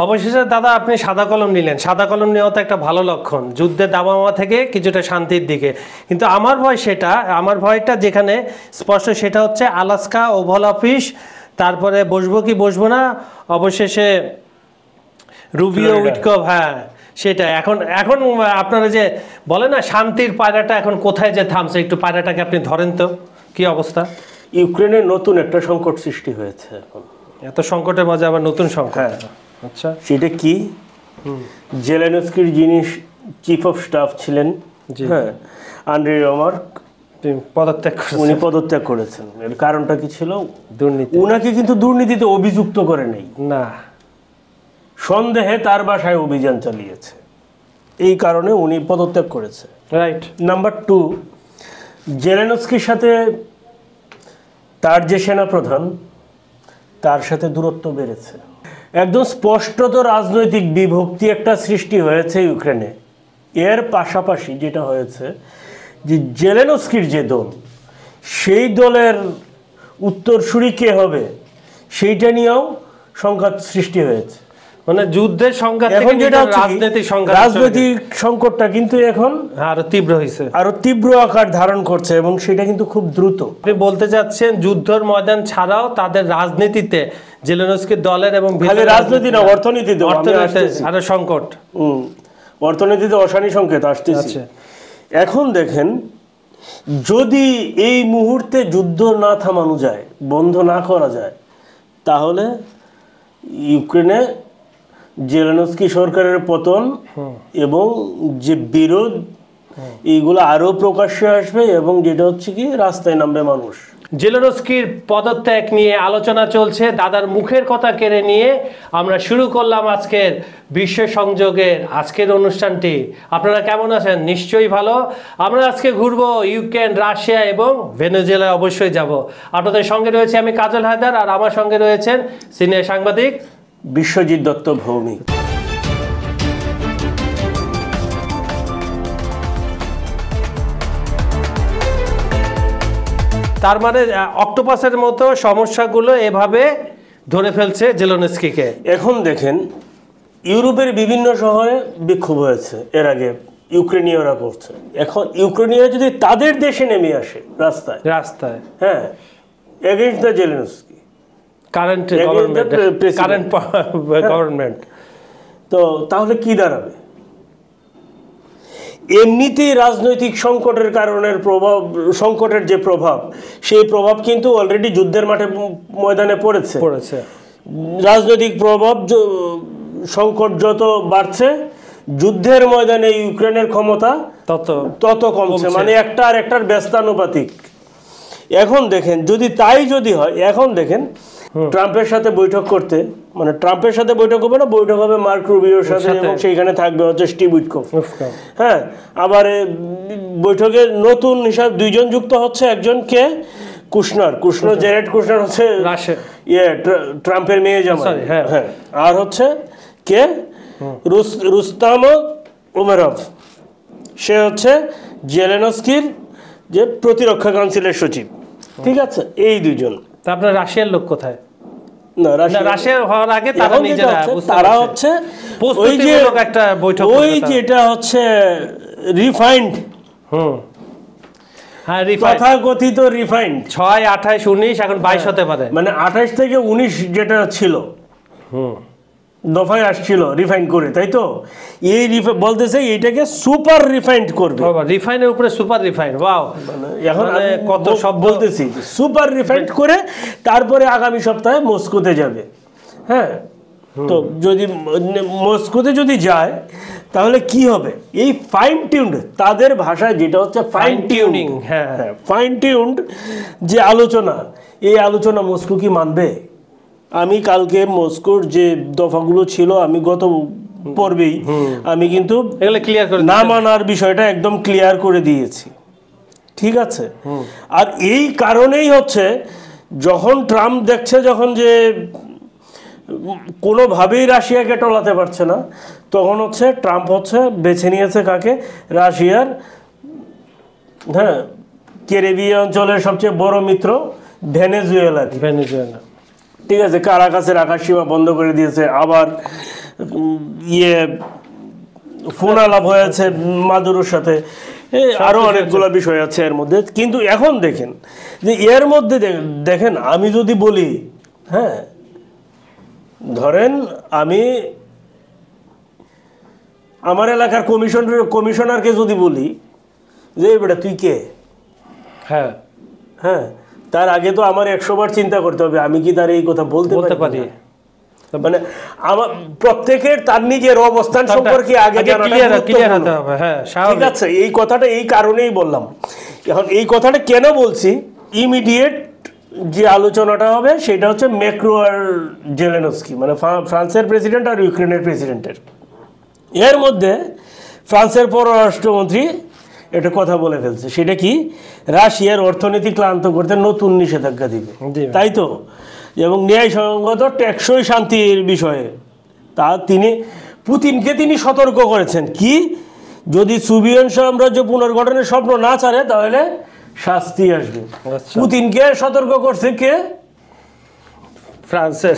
অবশেষে দাদা আপনি সাদা কলম নিলেন। সাদা কলম নেওয়া তো একটা ভালো লক্ষণ, যুদ্ধের দামামা থেকে কিছুটা শান্তির দিকে। কিন্তু আমার ভয়টা যেখানে স্পষ্ট সেটা হচ্ছে আলাস্কা ওভাল অফিস, তারপরে বসবো কি বসবো না, অবশেষে রুবিও উইটকভ, হ্যাঁ সেটা। এখন আপনারা যে বলে না শান্তির পায়রাটা এখন কোথায় যে থামছে, একটু পায়রাটাকে আপনি ধরেন তো, কি অবস্থা? ইউক্রেনের নতুন একটা সংকট সৃষ্টি হয়েছে এখন। এত সংকটের মাঝে আবার নতুন সংকট? আচ্ছা, সেটা কি? জেলেনস্কির যিনি চিফ অফ স্টাফ ছিলেন, হ্যাঁ, আন্দ্রেই রিমার্ক, উনি পদত্যাগ করেছেন। এর কারণটা কি ছিল? দুর্নীতি। উনাকে কিন্তু দুর্নীতিতে অভিযুক্ত করে নেই, না, সন্দেহে তার বাসায় অভিযান চালিয়েছে, এই কারণে উনি পদত্যাগ করেছে। রাইট। নাম্বার 2, জেলেনস্কির সাথে তার যে সেনাপ্রধান, তার সাথে দূরত্ব বেড়েছে। একদম স্পষ্টত রাজনৈতিক বিভক্তি একটা সৃষ্টি হয়েছে ইউক্রেনে। এর পাশাপাশি যেটা হয়েছে যে জেলেনস্কির যে দল, সেই দলের উত্তরসূরি কে হবে সেইটা নিয়েও সংঘাত সৃষ্টি হয়েছে। মানে যুদ্ধের সংঘাত এখন যেটা রাজনৈতিক সংকটটা কিন্তু এখন আরো তীব্র আকার ধারণ করছে, এবং সেটা কিন্তু খুব দ্রুত। আপনি বলতে চাচ্ছেন যুদ্ধের ময়দান ছাড়াও তাদের রাজনীতিতে জেলেনস্কির দলের এবং খালি রাজনীতি না, অর্থনীতিতে আরো সংকট, অর্থনীতিতে অশানি সংকেত আসতেছে। এখন দেখেন, যদি এই মুহূর্তে যুদ্ধ না থামানো যায়, বন্ধ না করা যায়, তাহলে ইউক্রেনে জেলেনস্কি সরকারের পতন এবং যে বিরোধ, এইগুলো আরো প্রকাশ্যে আসবে, এবং যেটা হচ্ছে কি রাস্তায় নামবে মানুষ। জেলেনস্কির পদত্যাগ নিয়ে আলোচনা চলছে, দাদার মুখের কথা কেড়ে নিয়ে আমরা শুরু করলাম আজকের বিশ্ব সংযোগের আজকের অনুষ্ঠানটি। আপনারা কেমন আছেন? নিশ্চয়ই ভালো। আমরা আজকে ঘুরবো ইউক্রেন, রাশিয়া এবং ভেনেজুয়েলায় অবশ্যই যাব। আপনাদের সঙ্গে রয়েছে আমি কাজল হায়দার, আর আমার সঙ্গে রয়েছেন সিনিয়র সাংবাদিক বিশ্বজিৎ দত্ত ভৌমিক। তার মানে অক্টোপাসের মতো সমস্যাগুলো এভাবে ধরে ফেলছে জেলেনস্কিকে। এখন দেখেন, ইউরোপের বিভিন্ন শহরে বিক্ষোভ হয়েছে, এর আগে ইউক্রেনীয়রা করছে। এখন ইউক্রেনীয়রা যদি তাদের দেশে নেমে আসে রাস্তায়, হ্যাঁ, against the Zelensky current government, তো তাহলে কি দাঁড়াবে? এমনিতেই রাজনৈতিক সংকটের কারণের প্রভাব, সংকটের যে প্রভাব, সেই প্রভাব কিন্তু অলরেডি যুদ্ধের মাঠে ময়দানে পড়েছে। রাজনৈতিক প্রভাব, সংকট যত বাড়ছে, যুদ্ধের ময়দানে ইউক্রেনের ক্ষমতা তত কমছে, মানে একটা আর একটার ব্যস্তানুপাতিক। এখন দেখেন, যদি হয়, এখন দেখেন ট্রাম্পের সাথে বৈঠক করতে, মানে ট্রাম্পের সাথে বৈঠক হবে না, বৈঠক হবে মার্ক রুবিওর সাথে, এবং সেইখানে থাকবে হচ্ছে স্টিভ উইটকফ। হ্যাঁ, আবার বৈঠকে নতুন হিসাব 2 জন যুক্ত হচ্ছে। একজন কে? কুশনার, জেরেড কুশনার হচ্ছে ট্রাম্পের মেয়ে জামাই, হ্যাঁ। আর হচ্ছে কে? রুস্তাম উমেরভ, সে হচ্ছে জেলেনস্কির যে প্রতিরক্ষা কাউন্সিলের সচিব। ঠিক আছে, এই 2 জন। আপনার রাশিয়ার লোক কোথায়? না, রাশিয়া হওয়ার আগে তারা হচ্ছে ওই যে একটা বৈঠক, ওই যেটা হচ্ছে রিফাইন্ড, হ্যাঁ, তথাকথিত রিফাইন্ড 6, 28, 19, এখন 22 হতে পারে, মানে 28 থেকে 19 যেটা ছিল, দফায় আসছিল রিফাইন করে, তাই তো? এই বলতেছে এইটাকে সুপার রিফাইন্ড করবে। রিফাইনের উপরে সুপার রিফাইন, ওয়াও! এখন কত সব বলতেছি, সুপার রিফাইন্ড করে তারপরে আগামী সপ্তাহে মস্কোতে যাবে। হ্যাঁ, তো যদি মস্কোতে যদি যায়, তাহলে কি হবে? এই ফাইন টিউন্ড, তাদের ভাষায় যেটা হচ্ছে ফাইন টিউনিং, হ্যাঁ, ফাইন টিউন্ড যে আলোচনা, এই আলোচনা মস্কো কি মানবে? আমি কালকে মস্কোর যে দফাগুলো ছিল, আমি গত পর্বেই আমি কিন্তু না মানার বিষয়টা একদম ক্লিয়ার করে দিয়েছি। ঠিক আছে, আর এই কারণেই হচ্ছে, যখন ট্রাম্প দেখছে যখন যে কোনোভাবেই রাশিয়াকে টলাতে পারছে না, তখন হচ্ছে ট্রাম্প হচ্ছে বেছে নিয়েছে কাকে? রাশিয়ার, হ্যাঁ, ক্যারিবিয়ান অঞ্চলের সবচেয়ে বড় মিত্র ভেনেজুয়েলা। ভেনেজুয়েলা, ঠিক আছে, কারাকাসের আকাশ সীমা বন্ধ করে দিয়েছে। আবার ইয়ে ফোন আলাপ হয়েছে মাদুরোর সাথে, আরো অনেকগুলো বিষয় আছে এর মধ্যে। কিন্তু এখন দেখেন যে এর মধ্যে দেখেন আমি যদি বলি, হ্যাঁ ধরেন আমি আমার এলাকার কমিশনারকে যদি বলি যে বেটা তুই কে, হ্যাঁ হ্যাঁ তার আগে তো আমার 100 বার চিন্তা করতে হবে আমি কি তার এই কথা বলতে পারি। মানে আমার প্রত্যেকের তার নিজের অবস্থান সম্পর্কে আগে ক্লিয়ার হতে হবে। হ্যাঁ ঠিক আছে, এই কথাটা এই কারণেই বললাম। এখন এই কথাটা কেন বলছি, ইমিডিয়েট যে আলোচনাটা হবে সেটা হচ্ছে ম্যাক্রো আর জেলেনস্কি, মানে ফ্রান্সের প্রেসিডেন্ট আর ইউক্রেনের প্রেসিডেন্টের। এর মধ্যে ফ্রান্সের পররাষ্ট্রমন্ত্রী একটা কথা বলে ফেলছে, সেটা কি রাশিয়ার অর্থনীতি ক্লান্ত করতে নতুন নিষেধাজ্ঞা দিবে, তাই তো, এবং ন্যায়সঙ্গত টেকসই শান্তির বিষয়ে তা পুতিনকে তিনি সতর্ক করেছেন কি, যদি সোভিয়েত সাম্রাজ্য পুনর্গঠনের স্বপ্ন না ছাড়ে তাহলে শাস্তি আসবে। পুতিনকে সতর্ক করছে কে? ফ্রান্সের,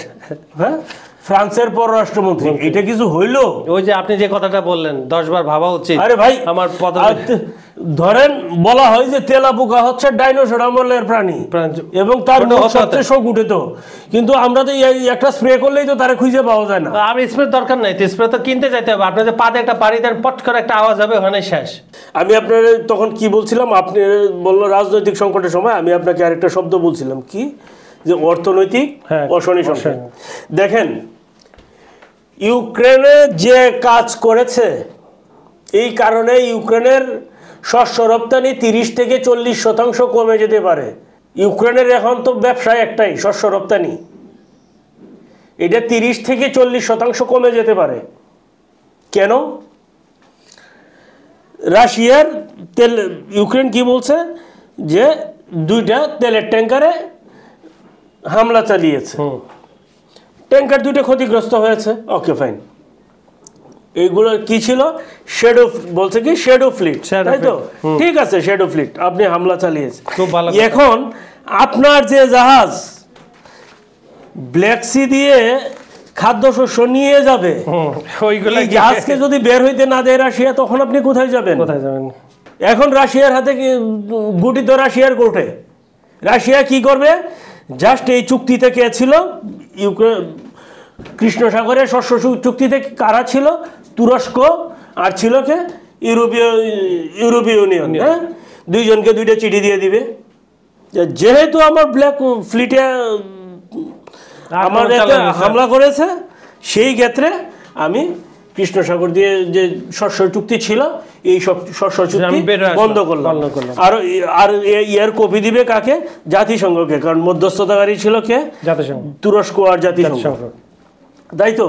হ্যাঁ ফ্রান্সের পররাষ্ট্রমন্ত্রী। এটা কিছু হইলো? ওই যে আপনি যে কথাটা বললেন 10 বার ভাবা উচিত। আরে ভাই আমার ধরেন বলা হয় যে তেলাপোকা হচ্ছে ডাইনোসর আমলের প্রাণী এবং তার সবচেয়ে সংগঠিত, কিন্তু আমরা তো একটা স্প্রে করলেই তো তারা খুঁজে পাওয়া যায় না। আর স্প্রে দরকার নাই, স্প্রে তো কিনতে যাইতে হবে। আপনাদের পাতে একটা বাড়ি দেন, পট করে একটা আওয়াজ হবে, ওখানে শেষ। আমি আপনার তখন কি বলছিলাম, আপনি বললো রাজনৈতিক সংকটের সময়, আমি আপনাকে আরেকটা শব্দ বলছিলাম কি, যে অর্থনৈতিক অশনি সংকট। দেখেন ইউক্রেনে যে কাজ করেছে, এই কারণে ইউক্রেনের শস্য রপ্তানি 30 থেকে 40% কমে যেতে পারে। ইউক্রেনের এখন তো ব্যবসায় একটাই, শস্য রপ্তানি, এটা 30 থেকে 40% কমে যেতে পারে। কেন? রাশিয়ার তেল, ইউক্রেন কি বলছে যে 2টা তেলের ট্যাঙ্কারে হামলা চালিয়েছে, ট্যাঙ্কার 2টা ক্ষতিগ্রস্ত হয়েছে, ওকে ফাইন। এইগুলো কি ছিল? শ্যাডো, বলছে কি শ্যাডো ফ্লিট, তাই তো, ঠিক আছে শ্যাডো ফ্লিট, আপনি হামলা চালিয়েছে। এখন আপনার যে জাহাজ ব্ল্যাক সি দিয়ে খাদ্যশস্য নিয়ে যাবে, ওইগুলো জাহাজকে যদি বের হইতে না দেয় রাশিয়া, তখন আপনি কোথায় যাবেন? এখন রাশিয়ার হাতে গঠিত রাশিয়ার কোর্টে, রাশিয়া কি করবে? জাস্ট এই চুক্তি থেকে ছিল ইউক্রেন, কৃষ্ণ সাগরের শস্য চুক্তিতে কারা ছিল? তুরস্ক আর ছিল কে? ইউরোপীয় ইউনিয়ন। হ্যাঁ, দুইজনকে 2টা চিঠি দিয়ে দিবে, যেহেতু আমার ব্ল্যাক ফ্লিটে আমার হামলা করেছে, সেই ক্ষেত্রে আমি কৃষ্ণ সাগর দিয়ে যে শস্য চুক্তি ছিল, এই সব শস্য চুক্তি বন্ধ করলাম। আর এর কপি দিবে কাকে? জাতিসংঘকে, কারণ মধ্যস্থতাকারী ছিল কে? জাতিসংঘ, তুরস্ক আর জাতিসংঘ, তাই তো।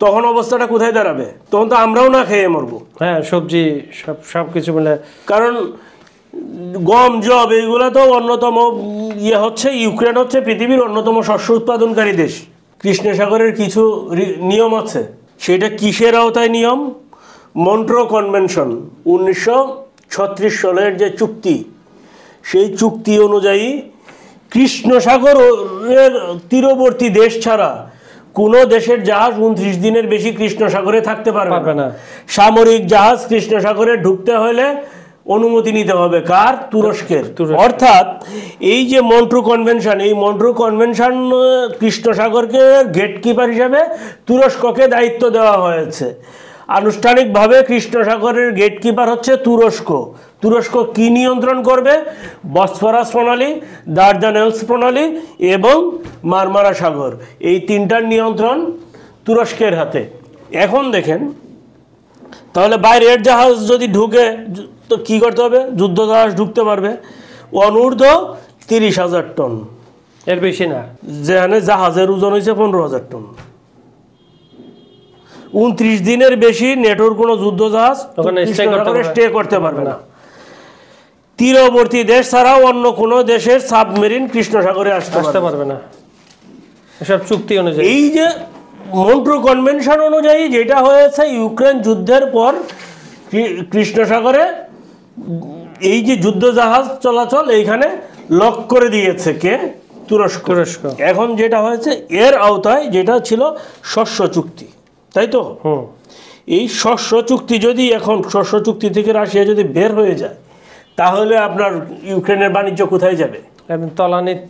তখন অবস্থাটা কোথায় দাঁড়াবে? তখন তো আমরাও না খেয়ে মরবো। হ্যাঁ, সবজি সবকিছু মিলে, কারণ গম, জব এইগুলো তো অন্যতম ইয়ে হচ্ছে, ইউক্রেন হচ্ছে পৃথিবীর অন্যতম শস্য উৎপাদনকারী দেশ। কৃষ্ণ সাগরের কিছু নিয়ম আছে, সেটা কিসের আওতায় নিয়ম? মন্ট্রো কনভেনশন, 1936 সালের যে চুক্তি, সেই চুক্তি অনুযায়ী কৃষ্ণ সাগরের তীরবর্তী দেশ ছাড়া কোনো দেশের জাহাজ 29 দিনের বেশি কৃষ্ণ সাগরে থাকতে পারবে না। সামরিক জাহাজ কৃষ্ণ সাগরে ঢুকতে হলে অনুমতি নিতে হবে কার? তুরস্কের। অর্থাৎ এই যে মন্ট্রো কনভেনশন, এই মন্ট্রো কনভেনশন কৃষ্ণ সাগরকে গেটকিপার হিসেবে তুরস্ককে দায়িত্ব দেওয়া হয়েছে। আনুষ্ঠানিকভাবে কৃষ্ণ সাগরের গেটকিপার হচ্ছে তুরস্ক। তুরস্ক কি নিয়ন্ত্রণ করবে? বসফরাস প্রণালী, দারদানেলস প্রণালী এবং মারমারা সাগর, এই 3টার নিয়ন্ত্রণ তুরস্কের হাতে। এখন দেখেন, তাহলে বাইরের জাহাজ যদি ঢুকে তো কি করতে হবে? যুদ্ধ জাহাজ ঢুকতে পারবে অনূর্ধ্ব 30,000 টন, এর বেশি না। যেখানে জাহাজের ওজন হয়েছে 15,000 টন। 29 দিনের বেশি নেটোর কোনো যুদ্ধ জাহাজ স্টে করতে পারবে না। তীরবর্তী দেশ ছাড়াও অন্য কোনো দেশের সাবমেরিন কৃষ্ণ সাগরে আসতে পারবে না, এসব চুক্তি অনুযায়ী। এই যে মন্ট্রো কনভেনশন অনুযায়ী যেটা হয়েছে, ইউক্রেন যুদ্ধের পর কৃষ্ণ সাগরে এই যে যুদ্ধ জাহাজ চলাচল এইখানে লক করে দিয়েছে কে? তুরস্ক। এখন যেটা হয়েছে এর আওতায় যেটা ছিল শস্য চুক্তি, তাই তো? এই শস্য চুক্তি যদি এখন শস্য চুক্তি থেকে রাশিয়া যদি বের হয়ে যায়, তাহলে আপনার ইউক্রেনের বাণিজ্য কোথায় যাবে?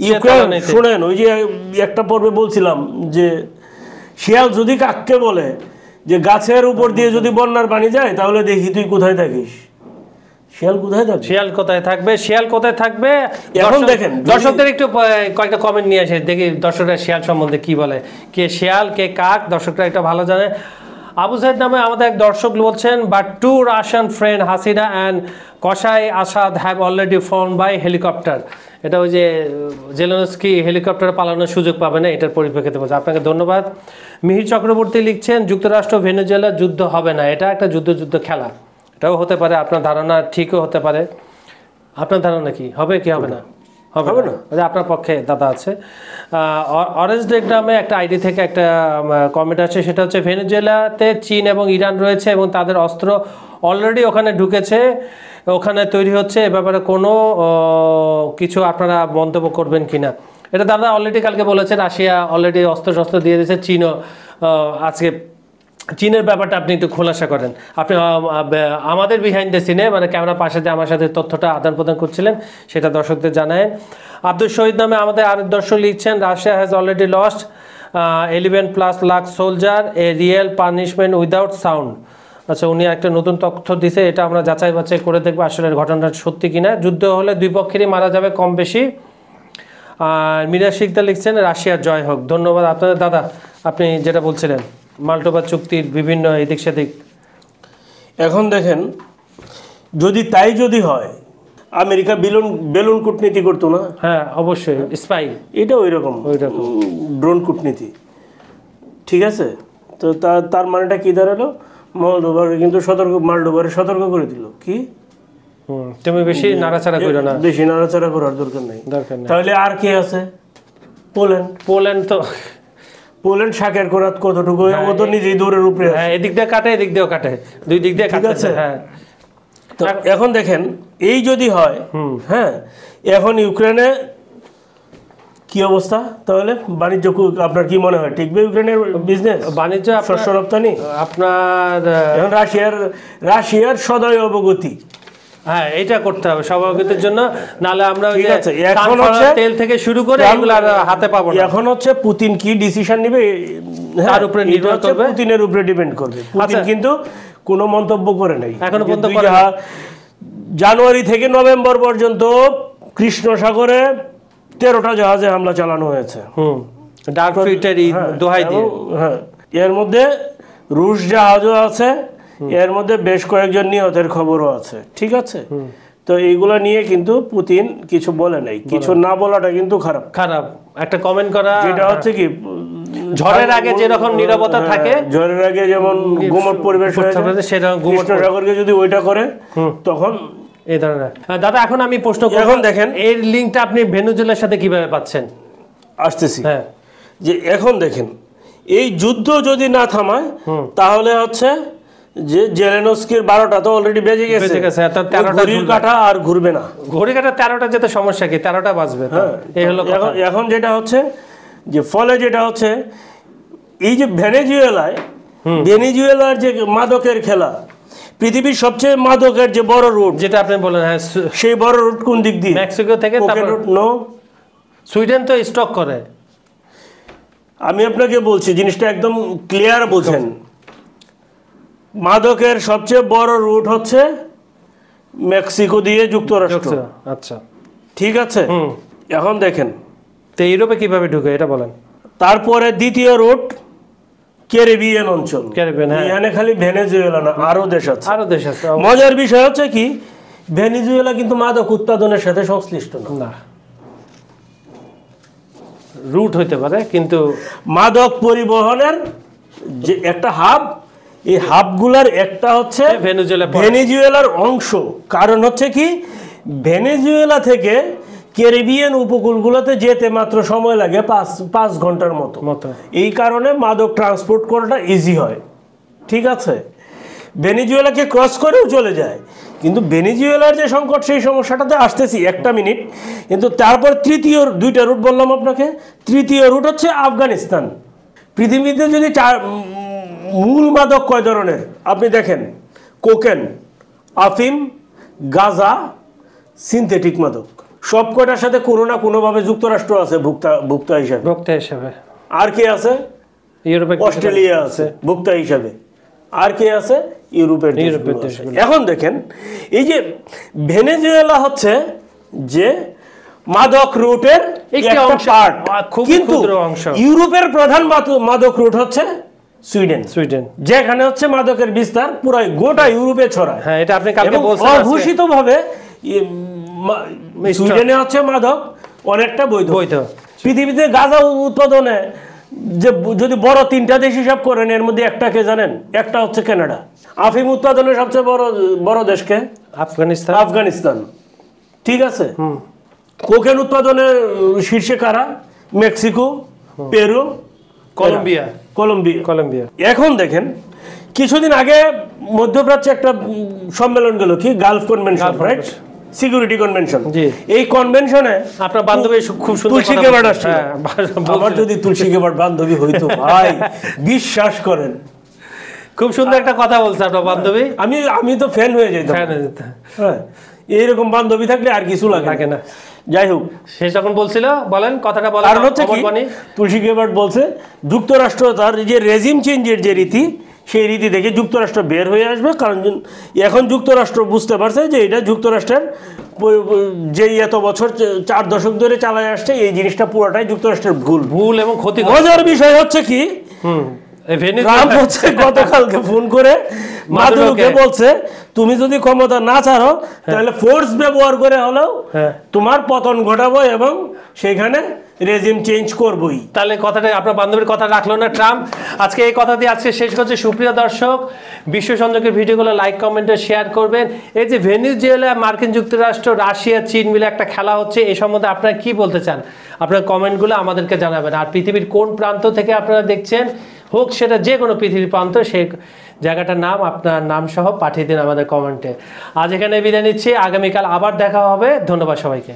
ইউক্রেন, শুনেন, ওই যে একটা পর্বে বলছিলাম যে শিয়াল যদি কাককে বলে যে গাছের উপর দিয়ে যদি বন্যার পানি যায়, তাহলে দেখি তুই কোথায় থাকিস। শিয়াল কোথায় থাকবে? শিয়াল কোথায় থাকবে? শিয়াল কোথায় থাকবে? এখন দেখেন, দর্শকদের একটু কয়েকটা কমেন্ট নিয়ে আসে, দেখি দর্শকরা শিয়াল সম্বন্ধে কি বলে। কে শিয়াল, কে কাক, দর্শকরা এটা ভালো জানে। আবু সাইদ নামে আমাদের এক দর্শক বলছেন, but two Russian friend Hasina and কসাই Assad have already flown by helicopter. এটা ওই যে জেলেনস্কি হেলিকপ্টারে পালানোর সুযোগ পাবে না, এটার পরিপ্রেক্ষিতে বলছে। আপনাকে ধন্যবাদ। মিহির চক্রবর্তী লিখছেন, যুক্তরাষ্ট্র ভেনেজুয়েলা যুদ্ধ হবে না, এটা একটা যুদ্ধ খেলা। এটাও হতে পারে, আপনার ধারণা ঠিকও হতে পারে। আপনার ধারণা কি হবে কি হবে না? হবে না, আপনার পক্ষে দাদা আছে। অরেঞ্জ ডেক নামে একটা আইডি থেকে একটা কমেন্ট আছে, সেটা হচ্ছে ভেনেজুয়েলাতে চীন এবং ইরান রয়েছে এবং তাদের অস্ত্র অলরেডি ওখানে ঢুকেছে, ওখানে তৈরি হচ্ছে। এ ব্যাপারে কোনো কিছু আপনারা মন্তব্য করবেন কি না? এটা দাদা অলরেডি কালকে বলেছে, রাশিয়া অলরেডি অস্ত্র দিয়ে দিয়েছে, চীনও আজকে। চীনের ব্যাপারটা আপনি একটু খোলাসা করেন। আপনি আমাদের বিহাইন্ড দ্য সিনে, মানে ক্যামেরার পাশে যে আমার সাথে তথ্যটা আদান প্রদান করছিলেন, সেটা দর্শকদের জানায়। আব্দুল শহীদ নামে আমাদের আরেক দর্শক লিখছেন, Russia has already lost 11+ lakh soldier, A real punishment without sound. আচ্ছা, উনি একটা নতুন তথ্য দিছে, এটা আমরা যাচাই বাছাই করে দেখবো আসলে ঘটনাটা সত্যি কিনা। যুদ্ধ হলে দুই পক্ষেরই মারা যাবে কম বেশি। আর মিরা শিকদার লিখছেন, রাশিয়ার জয় হোক। ধন্যবাদ আপনাদের দাদা, আপনি যেটা বলছিলেন মাল্টোভা চুক্তির বিভিন্ন এদিক সেদিক। এখন দেখেন, যদি হয়, আমেরিকা বেলুন কূটনীতি করতো না? হ্যাঁ, অবশ্যই স্পাই, এটা ওই রকম ড্রোন কূটনীতি। ঠিক আছে, তো তার মানেটা কি দাঁড়ালো? মলদোভারে কিন্তু সতর্ক করে দিল কি, তুমি বেশি নাড়াচাড়া করো না, বেশি নাড়াচাড়া করার দরকার নেই। তাহলে আর কে আছে? পোল্যান্ড শাকের করাত কতটুকু, ও তো নিজেই দৌড়ের উপরে, এদিক দিয়ে কাটে এদিক দিয়েও কাটে, দুই দিক দিয়ে কাটে। হ্যাঁ, তো এখন দেখেন, এই যদি হয়, হ্যাঁ, এখন ইউক্রেনে কি অবস্থা? তাহলে বাণিজ্য আপনার কি মনে হয় টিকবে? ইউক্রেনের বিজনেস, বাণিজ্য, শস্য রপ্তানি আপনার এখন রাশিয়ার সদয় অবগতি, হ্যাঁ, এটা করতে হবে সভাপতির জন্য, নালে আমরা এখন হচ্ছে তেল থেকে শুরু করে এগুলো আর হাতে পাবো না। এখন হচ্ছে পুতিন কি ডিসিশন নেবে তার উপরে নির্ভর করবে, পুতিনের উপরে ডিপেন্ড করবে। পুতিন কিন্তু কোনো মন্তব্য করে নাই এখনো পর্যন্ত। জানুয়ারি থেকে নভেম্বর পর্যন্ত কৃষ্ণ সাগরে 13টা জাহাজে হামলা চালানো হয়েছে, ডার্ক ফ্লিটের দোহাই দিয়ে। হ্যাঁ, এর মধ্যে রুশ জাহাজও আছে, এর মধ্যে বেশ কয়েকজন নিহতের খবরও আছে। ঠিক আছে, তো এইগুলা নিয়ে কিন্তু পুতিন কিছু বলে নাই। কিছু না বলাটা কিন্তু খারাপ একটা কমেন্ট করা, যেটা হচ্ছে কি ঝড়ের আগে যেরকম নীরবতা থাকে, ঝড়ের আগে যেমন গুমট পরিবেশ হয়ে যায়, সেরকম কৃষ্ণসাগরকে যদি ওইটা করে, তখন এই ধরনের। দাদা, এখন আমি প্রশ্ন করব, এখন দেখেন এর লিঙ্কটা আপনি ভেনেজুয়েলার সাথে কিভাবে পাচ্ছেন? আসতেছি। হ্যাঁ, যে এখন দেখেন, এই যুদ্ধ যদি না থামায়, তাহলে হচ্ছে যে জেলেনস্কির 12টা তো অলরেডি বেজে গেছে, ঘড়ির কাঁটা আর ঘুরবে না। ঘড়ির কাঁটা 13টা যেতে সমস্যা কি, 13টা বাজবে। এই হলো এখন যেটা হচ্ছে যে ফলে যেটা হচ্ছে, এই যে ভেনেজুয়েলার যে মাদকের খেলা, পৃথিবীর সবচেয়ে মাদকের যে বড় রুট, যেটা আপনি বলেন, হ্যাঁ, সেই বড় রুট কোন দিক দিয়ে? মেক্সিকো থেকে। সুইডেন তো স্টক করে। আমি আপনাকে বলছি, জিনিসটা একদম ক্লিয়ার বুঝেন। মাদকের সবচেয়ে বড় রুট হচ্ছে মেক্সিকো দিয়ে যুক্তরাষ্ট্র। আচ্ছা, ঠিক আছে। এখন দেখেন, তো ইউরোপে কিভাবে ঢুকে এটা বলেন। তারপরে দ্বিতীয় রুট ক্যারিবিয়ান অঞ্চল। এখানে খালি ভেনেজুয়েলা না, আরো দেশ আছে। মজার বিষয় হচ্ছে কি, ভেনেজুয়েলা কিন্তু মাদক উৎপাদনের সাথে সংশ্লিষ্ট না। রুট হইতে পারে, কিন্তু মাদক পরিবহনের যে একটা হাব, এই হাবগুলার একটা হচ্ছে ভেনেজুয়েলার অংশ। কারণ হচ্ছে কি, ভেনেজুয়েলা থেকে ক্যারিবিয়ান উপকূলগুলোতে যেতে মাত্র সময় লাগে 5 ঘন্টার মতো। এই কারণে মাদক ট্রান্সপোর্ট করাটা ইজি হয়। ঠিক আছে, ভেনেজুয়েলাকে ক্রস করেও চলে যায়, কিন্তু ভেনেজুয়েলার যে সংকট, সেই সমস্যাটাতে আসতেছি, একটা মিনিট। কিন্তু তারপর তৃতীয় 2টা রুট বললাম আপনাকে। তৃতীয় রুট হচ্ছে আফগানিস্তান। পৃথিবীতে যদি মূল মাদক কয় ধরনের আপনি দেখেন, কোকেন, আফিম, গাঁজা, সিনথেটিক মাদক। সব কয়টার সাথে কোনো না কোনোভাবে যুক্তরাষ্ট্র আছে ভোক্তা হিসাবে। আর কে আছে? অস্ট্রেলিয়া আছে ভোক্তা হিসাবে। আর কে আছে? ইউরোপের দেশগুলো। এখন দেখেন, এই যে ভেনেজুয়েলা হচ্ছে যে মাদক রুটের একটা পার্ট, কিন্তু ইউরোপের প্রধান মাদক রুট হচ্ছে সুইডেন, যেখানে হচ্ছে মাদকের বিস্তার পুরো গোটা ইউরোপে ছড়ায়। হ্যাঁ, এটা আপনি কালকে বলছেন। অঘোষিতভাবে সুইডেনে হচ্ছে মাদক অনেকটা বৈধ। পৃথিবীতে গাঁজা উৎপাদনে যে যদি বড় 3টা দেশ হিসাব করেন, এর মধ্যে একটাকে জানেন? একটা হচ্ছে কানাডা। আফিম উৎপাদনে সবচেয়ে বড় দেশকে? আফগানিস্তান। ঠিক আছে। কোকেন উৎপাদনে শীর্ষে কারা? Mexico, Peru, Colombia. এখন দেখেন, কিছুদিন আগে মধ্যপ্রাচ্যে একটা সম্মেলন গেল, কি Gulf convention, right? Security convention. এই কনভেনশনে আপনার বান্ধবী খুব সুন্দর তুলসী গেবার্ড আসছে। আমার যদি তুলসী গেবার্ড বান্ধবী হইতো, ভাই বিশ্বাস করেন, খুব সুন্দর একটা কথা বলছে আপনার বান্ধবী। আমি তো ফ্যান হয়ে যেতাম। হ্যাঁ, এইরকম বান্ধবী থাকলে আর কিছু লাগে না। যাই হোক, সে যখন বলছিল, বলেন কথাটা বলেন। কারণ হচ্ছে কি, তুলসী গেবার্ড বলছে যুক্তরাষ্ট্র তার যে রেজিম চেঞ্জের যে রীতি, সেই রীতি থেকে যুক্তরাষ্ট্র বের হয়ে আসবে। কারণ এখন যুক্তরাষ্ট্র বুঝতে পারছে যে এটা যুক্তরাষ্ট্রের যে এত বছর 4 দশক ধরে চালায় আসছে, এই জিনিসটা পুরোটাই যুক্তরাষ্ট্রের ভুল এবং ক্ষতি। মজার বিষয় হচ্ছে কি, ট্রাম্প হচ্ছে গতকালকে ফোন করে মাদুরোকে বলছে, তুমি যদি ক্ষমতা না ছাড়ো তাহলে ফোর্স ব্যবহার করে হলেও তোমার পতন ঘটাবো এবং সেখানে রেজিম চেঞ্জ করবই। তাহলে কথাটা আপনার বান্ধবীর কথা রাখলো না ট্রাম্প। আজকে এই কথা দিয়ে আজকে শেষ করছে। সুপ্রিয় দর্শক, বিশ্ব সংযোগের ভিডিওগুলো লাইক, কমেন্টে শেয়ার করবেন। এই যে ভেনেজুয়েলা, মার্কিন যুক্তরাষ্ট্র, রাশিয়া, চীন মিলে একটা খেলা হচ্ছে, এই সম্বন্ধে আপনারা কি বলতে চান? আপনার কমেন্টগুলো আমাদেরকে জানাবেন। আর পৃথিবীর কোন প্রান্ত থেকে আপনারা দেখছেন, হোক সেটা যে কোনো পৃথিবীর প্রান্ত, সেই জায়গাটার নাম, আপনার নাম সহ পাঠিয়ে দিন আমাদের কমেন্টে। আজ এখানে বিদায় নিচ্ছি, আগামীকাল আবার দেখা হবে। ধন্যবাদ সবাইকে।